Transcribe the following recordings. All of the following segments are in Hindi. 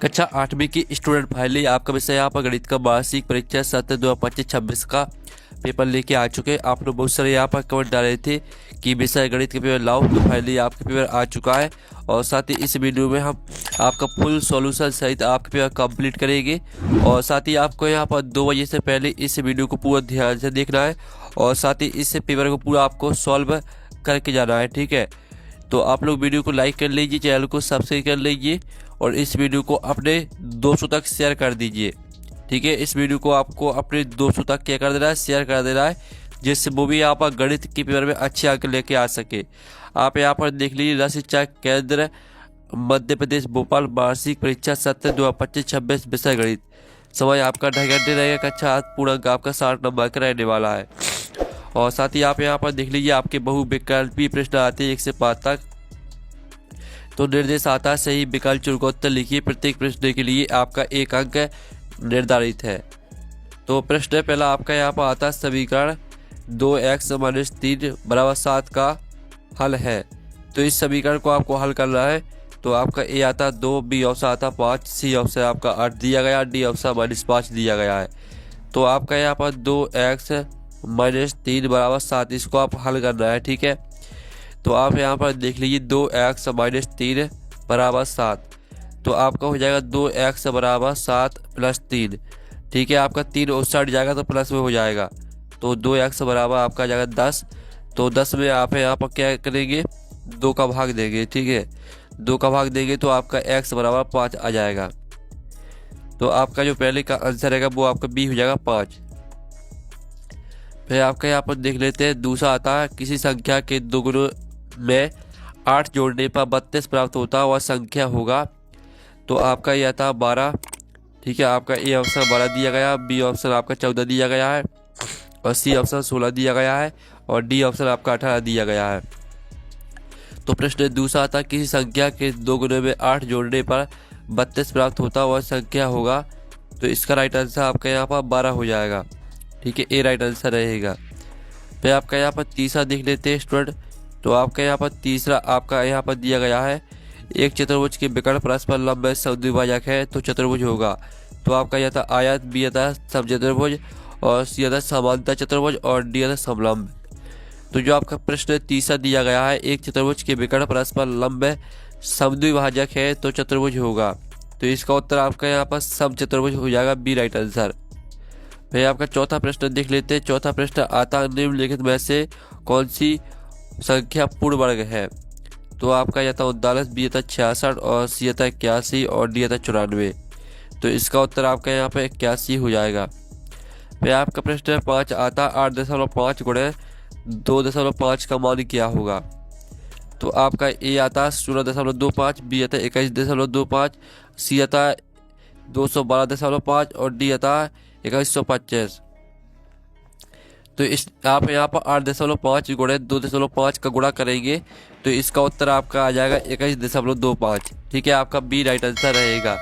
कक्षा 8वीं की स्टूडेंट फाइनली आपका विषय यहाँ पर गणित का वार्षिक परीक्षा 7/2025-26 का पेपर लेके आ चुके हैं। आप लोग बहुत सारे यहाँ पर कमेंट डाल रहे थे कि विषय गणित का पेपर लाओ, तो फाइनली आपका पेपर आ चुका है। और साथ ही इस वीडियो में हम आपका फुल सॉल्यूशन सहित आपका पेपर कंप्लीट करेंगे। और साथ ही आपको यहाँ पर 2 बजे से पहले इस वीडियो को पूरा ध्यान से देखना है और साथ ही इस पेपर को पूरा आपको सॉल्व करके जाना है, ठीक है। तो आप लोग वीडियो को लाइक कर लीजिए, चैनल को सब्सक्राइब कर लीजिए और इस वीडियो को अपने दोस्तों तक शेयर कर दीजिए, ठीक है। इस वीडियो को आपको अपने दोस्तों तक क्या कर देना है, शेयर कर देना है, जिससे वो भी यहाँ पर गणित के पेपर में अच्छे अंक लेके आ सके। आप यहाँ पर देख लीजिए, राज्य शिक्षा केंद्र मध्य प्रदेश भोपाल वार्षिक परीक्षा 7/2025-26 विषय गणित। समय आपका 2.5 घंटे रहेगा। कक्षा 8 पूर्णांक आपका 60 नंबर का रहने वाला है। और साथ ही आप यहाँ पर देख लीजिए, आपके बहुविकल्पी प्रश्न आते हैं 1 से 5 तक। तो निर्देश आता है सही विकल्प चुनकर उत्तर लिखिए। प्रत्येक प्रश्न के लिए आपका 1 अंक निर्धारित है। तो प्रश्न पहला आपका यहाँ पर आता है समीकरण 2x - 3 = 7 का हल है। तो इस समीकरण को आपको हल करना है। तो आपका ए आता है 2, बी ऑप्शन आता है 5, सी ऑप्शन आपका 8 दिया गया, डी ऑप्शन -5 दिया गया है। तो आपका यहाँ पर 2x - 3 = 7, इसको आप हल करना है, ठीक है। तो आप यहाँ पर देख लीजिए 2x - 3 = 7। तो आपका हो जाएगा 2x = 7 + 3, ठीक है। आपका 3 उस साइड जाएगा तो प्लस में हो जाएगा। तो 2x बराबर आपका जाएगा 10। तो 10 में आप यहाँ पर क्या करेंगे, 2 का भाग देंगे, ठीक है। 2 का भाग देंगे तो आपका x = 5 आ जाएगा। तो आपका जो पहले का आंसर रहेगा वो आपका बी हो जाएगा 5। फिर आपका यहाँ पर देख लेते हैं दूसरा आता है किसी संख्या के दोगुनों में 8 जोड़ने पर 32 प्राप्त होता है, वह संख्या होगा। तो आपका ये आता है 12, ठीक है। आपका ए ऑप्शन 12 दिया गया, बी ऑप्शन आपका 14 दिया गया है और सी ऑप्शन 16 दिया गया है और डी ऑप्शन आपका 18 दिया गया है। तो प्रश्न दूसरा आता है किसी संख्या के दोगुने में 8 जोड़ने पर 32 प्राप्त होता है, वह संख्या होगा। तो इसका राइट आंसर आपका यहाँ पर 12 हो जाएगा, ठीक है। ए राइट आंसर रहेगा। फिर आपका यहाँ पर तीसरा देख लेते हैं स्टूडेंट। तो आपका यहाँ पर तीसरा आपका यहाँ पर दिया गया है एक चतुर्भुज के विकर्ण परस्पर लंब समद्विभाजक है तो चतुर्भुज होगा। तो आपका यह था आयत, बी था समचतुर्भुज और सी था समांतर चतुर्भुज और डी था समलंब। तो जो आपका प्रश्न तीसरा दिया गया है एक चतुर्भुज के विकर्ण परस्पर लंब समद्विभाजक है तो चतुर्भुज होगा। तो इसका उत्तर आपका यहाँ पर समचतुर्भुज हो जाएगा, बी राइट आंसर। फिर आपका चौथा प्रश्न देख लेते हैं। चौथा प्रश्न आता है निम्नलिखित में से कौन सी संख्या पूर्ण वर्ग है। तो आपका यह था 39, बी था 66 और सी था 81 और डी था 94। तो इसका उत्तर आपका यहाँ पे 81 हो जाएगा। फिर आपका प्रश्न 5 आता 8.5 गुणे 2.5 का मान क्या होगा। तो आपका ए आता 16.25, बी आता 21.25, सी आता 212.5 और डी आता 2125। तो इस आप यहाँ पर 8.5 गुणे 2.5 का गुणा करेंगे तो इसका उत्तर आपका आ जाएगा 21.25, ठीक है। आपका बी राइट आंसर रहेगा।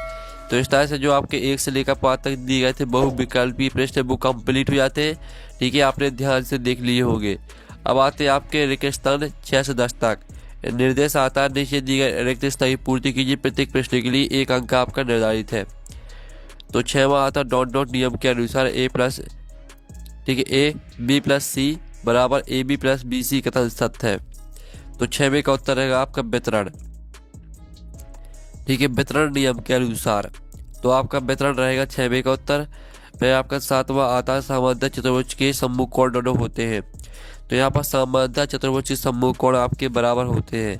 तो इस तरह से जो आपके 1 से लेकर 5 तक दिए गए थे बहुविकल्पी प्रश्न वो कंप्लीट हो जाते हैं, ठीक है। आपने ध्यान से देख लिए होंगे। अब आते हैं आपके रिक्त स्थान 6 से 10 तक। निर्देश आता है नीचे दिए गए रिक्त स्थान की पूर्ति कीजिए। प्रत्येक प्रश्न के लिए 1 अंक आपका निर्धारित है। तो 6वां आता डॉट नियम के अनुसार A+, ठीक है, ए बी प्लस सी बराबर A B plus B C कथन सत्य है। तो 6वें का उत्तर रहेगा आपका वितरण, ठीक है, वितरण नियम के अनुसार। तो आपका वितरण रहेगा 6वें का उत्तर। फिर आपका 7वां आता है समांतर चतुर्भुज के सम्मुख कोण दोनों होते हैं। तो यहाँ पर समांतर चतुर्भुज के सम्मुख कोण आपके बराबर होते हैं।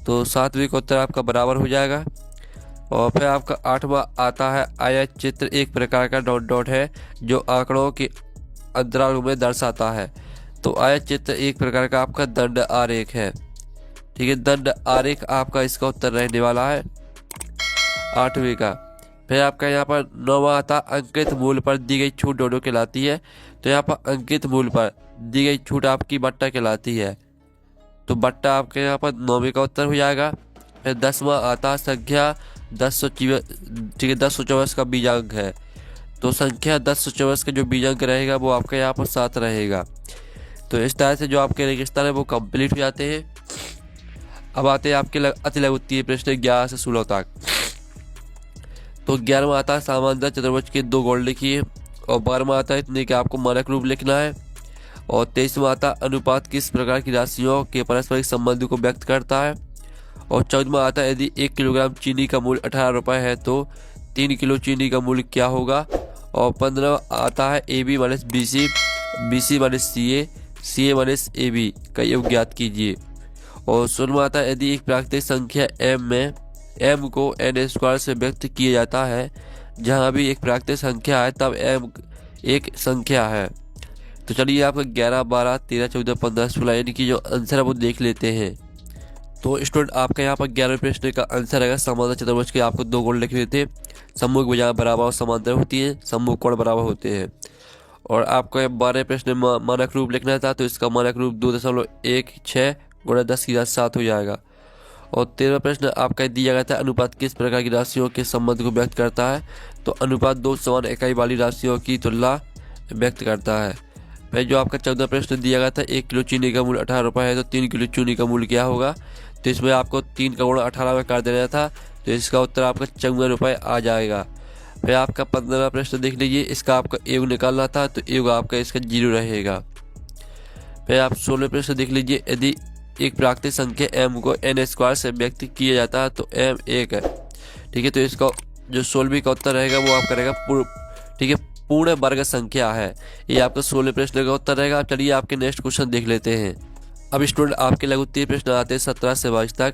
तो 7वें का उत्तर आपका बराबर हो जाएगा। और फिर आपका 8वां आता है आयत चित्र एक प्रकार का डॉट है जो आंकड़ों के अंतराल में दर्शाता है। तो आयत चित्र एक प्रकार का आपका दंड आरेख है, ठीक है। दंड आरेख आपका इसका उत्तर रहने वाला है 8वें का। फिर आपका यहाँ पर 9वां आता अंकित मूल पर दी गई छूट दोनों कहलाती है। तो यहाँ पर अंकित मूल पर दी गई छूट आपकी बट्टा कहलाती है। तो बट्टा आपके यहाँ पर 9वें का उत्तर हो जाएगा। फिर 10वां आता संख्या 1024 का बीजांक है। तो संख्या 1024 का जो बीजांक रहेगा वो आपका यहाँ पर 7 रहेगा। तो इस तरह से जो आपके रेगिस्तान है वो कंप्लीट हो जाते हैं। अब आते हैं आपके अति लघुत्तरीय प्रश्न 11 से 16 तक। तो 11वां आता है सामान्यतः चतुर्भुज के 2 कोण लिखिए, और 12वां आता है इतने कि आपको मानक रूप लिखना है, और 23वां आता अनुपात किस प्रकार की राशियों के पारस्परिक संबंध को व्यक्त करता है, और 14वां आता है यदि 1 किलोग्राम चीनी का मूल्य 18 रुपये है तो 3 किलो चीनी का मूल्य क्या होगा, और 15वां आता है A B minus B C, B C minus C A, C A minus A B का योग ज्ञात कीजिए, और 16वां आता है यदि एक प्राकृतिक संख्या m में m को n स्क्वायर से व्यक्त किया जाता है, जहां भी एक प्राकृतिक संख्या है तब m एक संख्या है। तो चलिए आपका 11, 12, 13, 14, 15, 16 यानी कि जो आंसर है वो देख लेते हैं। तो स्टूडेंट आपका यहाँ पर 11वें प्रश्न का आंसर है समांतर चतुर्भुज के आपको 2 कोण लिखे थे, सम्मुख भुजाएं बराबर और समांतर होती है, सम्मुख कोण बराबर होते हैं। और आपको 12वें प्रश्न में मानक रूप लिखना था, तो इसका मानक रूप 2.16 गुणा 10 की घात 7 हो जाएगा। और 13वां प्रश्न आपका दिया गया था अनुपात किस प्रकार की राशियों के संबंध को व्यक्त करता है, तो अनुपात 2 समान इकाई वाली राशियों की तुलना व्यक्त करता है। फिर जो आपका 14वां प्रश्न दिया गया था 1 किलो चीनी का मूल्य 18 रुपये है तो 3 किलो चीनी का मूल्य क्या होगा, तो इसमें आपको 3 का गुणा 18 में कर देना था, तो इसका उत्तर आपका 54 रुपये आ जाएगा। फिर आपका 15वां प्रश्न देख लीजिए, इसका आपका योग निकालना था, तो योग आपका इसका 0 रहेगा। फिर आप 16वें प्रश्न देख लीजिए, यदि एक प्राकृतिक संख्या m को n स्क्वायर से व्यक्त किया जाता है तो m 1 है, ठीक है। तो इसका जो 16वीं का उत्तर रहेगा वो आपका रहेगा ठीक है पूर्ण वर्ग संख्या है, ये आपका 16वें प्रश्न का उत्तर रहेगा। चलिए आपके नेक्स्ट क्वेश्चन देख लेते हैं। अब स्टूडेंट आपके लघु उत्तरीय प्रश्न आते हैं 17 से 22 तक।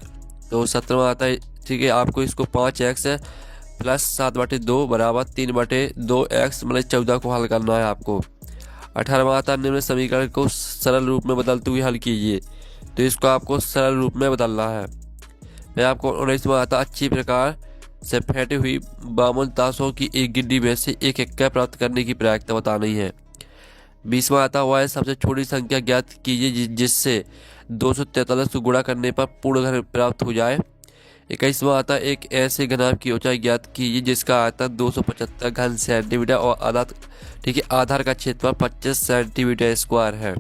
तो 17वां आता है, ठीक है, आपको इसको 5x प्लस 7/2 बराबर 3/2x मतलब 14 को हल करना है आपको। 18वां आता है निम्न समीकरण को सरल रूप में बदलते हुए हल कीजिए, तो इसको आपको सरल रूप में बदलना है। फिर आपको 19वां आता अच्छी प्रकार से फेंटी हुई 52 ताशों की एक गिड्डी में से एक इक्का प्राप्त करने की प्रक्रिया बतानी है। 20वां आता हुआ है सबसे छोटी संख्या ज्ञात कीजिए जिससे 243 को गुणा करने पर पूर्ण घन प्राप्त हो जाए। 21वां आता एक ऐसे घनाभ की ऊंचाई ज्ञात कीजिए जिसका आयतन 275 घन सेंटीमीटर और आधार, ठीक है, आधार का क्षेत्रफल 25 सेंटीमीटर स्क्वायर है।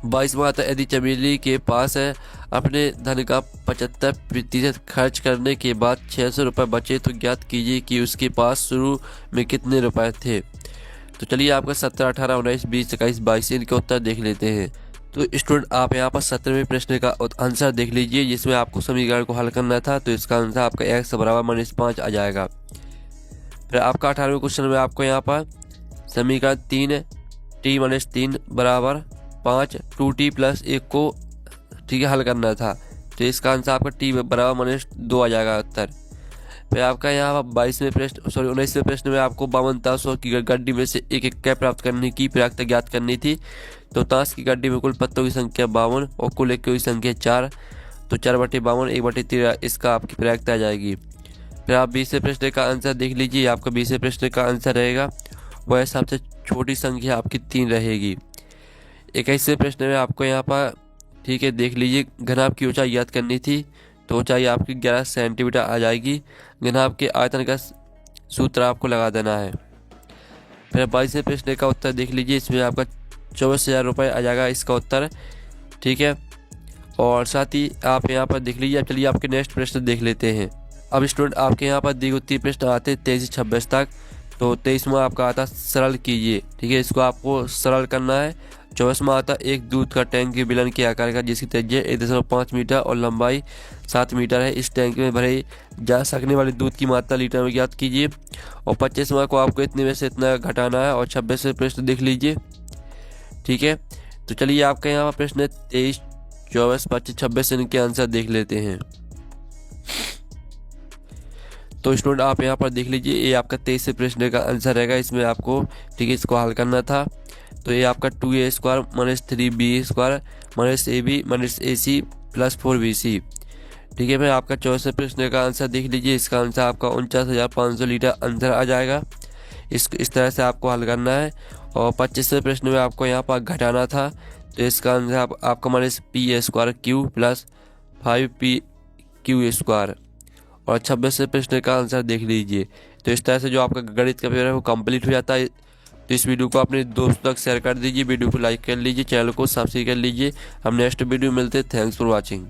22वां आता यदि चमेली के पास है अपने धन का 75% खर्च करने के बाद 600 रुपये बचे तो ज्ञात कीजिए कि उसके पास शुरू में कितने रुपए थे। तो चलिए आपका 17, 18, 19, 20, 21, 22 इनके उत्तर देख लेते हैं। तो स्टूडेंट आप यहाँ पर 17वें प्रश्न का आंसर देख लीजिए, जिसमें आपको समीकरण को हल करना था, तो इसका आंसर आपका x बराबर -5 आ जाएगा। फिर आपका 18वें क्वेश्चन में आपको यहाँ पर समीकरण 3t-3 बराबर 5 2t + 1 को, ठीक है, हल करना था, तो इसका आंसर आपका t बराबर -2 आ जाएगा उत्तर। फिर आपका यहाँ 19वें प्रश्न में आपको 52 ताशों की गड्डी में से एक इक्का प्राप्त करने की प्रक्रिया ज्ञात करनी थी। तो ताश की गड्डी में कुल पत्तों की संख्या 52 और कुल इक्कों की संख्या 4, तो 4/52 1/13 इसका आपकी प्रक्रिया आ जाएगी। फिर आप 20वें प्रश्न का आंसर देख लीजिए, आपका 20वें प्रश्न का आंसर रहेगा वह सबसे छोटी संख्या आपकी 3 रहेगी। 21वें प्रश्न में आपको यहाँ पर, ठीक है, देख लीजिए घनाभ की ऊंचाई ज्ञात करनी थी, तो ऊंचाई आपकी 11 सेंटीमीटर आ जाएगी। घनाभ के आयतन का सूत्र आपको लगा देना है। फिर 22वें प्रश्न का उत्तर देख लीजिए, इसमें आपका 24,000 रुपये आ जाएगा इसका उत्तर, ठीक है। और साथ ही आप यहाँ पर देख लीजिए। चलिए आपके नेक्स्ट प्रश्न देख लेते हैं। अब स्टूडेंट आपके यहाँ पर दी गई प्रश्न आते 23 से 26 तक। तो 23वां आपका आता सरल कीजिए, ठीक है, इसको आपको सरल करना है। 24वां आता एक दूध का टैंक के बेलन के आकार का जिसकी त्रिज्या 1.5 मीटर और लंबाई 7 मीटर है। इस टैंक में भरे जा सकने वाले दूध की मात्रा लीटर में ज्ञात कीजिए। और 25वां को आपको इतने में से इतना घटाना है। और 26वें प्रश्न देख लीजिए, ठीक है। तो चलिए आपका यहाँ प्रश्न 23, 24, 25, 26 इनके आंसर देख लेते हैं। तो स्टूडेंट आप यहाँ पर देख लीजिए, ये आपका 23वें प्रश्न का आंसर रहेगा। इसमें आपको, ठीक है, इसको हल करना था। तो ये आपका 2a² - 3b² - ab - ac + 4bc, ठीक है। फिर आपका 24वें प्रश्न का आंसर देख लीजिए, इसका आंसर आपका 49,500 लीटर आंसर आ जाएगा। इस तरह से आपको हल करना है। और 25वें प्रश्न में आपको यहाँ पर घटाना था, तो इसका आंसर आपका -pa² + 5pq²। और 26वें प्रश्न का आंसर देख लीजिए। तो इस तरह से जो आपका गणित का पेपर है वो कंप्लीट हो जाता है। तो इस वीडियो को अपने दोस्तों तक शेयर कर दीजिए, वीडियो को लाइक कर लीजिए, चैनल को सब्सक्राइब कर लीजिए। हम नेक्स्ट वीडियो मिलते हैं। Thanks for watching.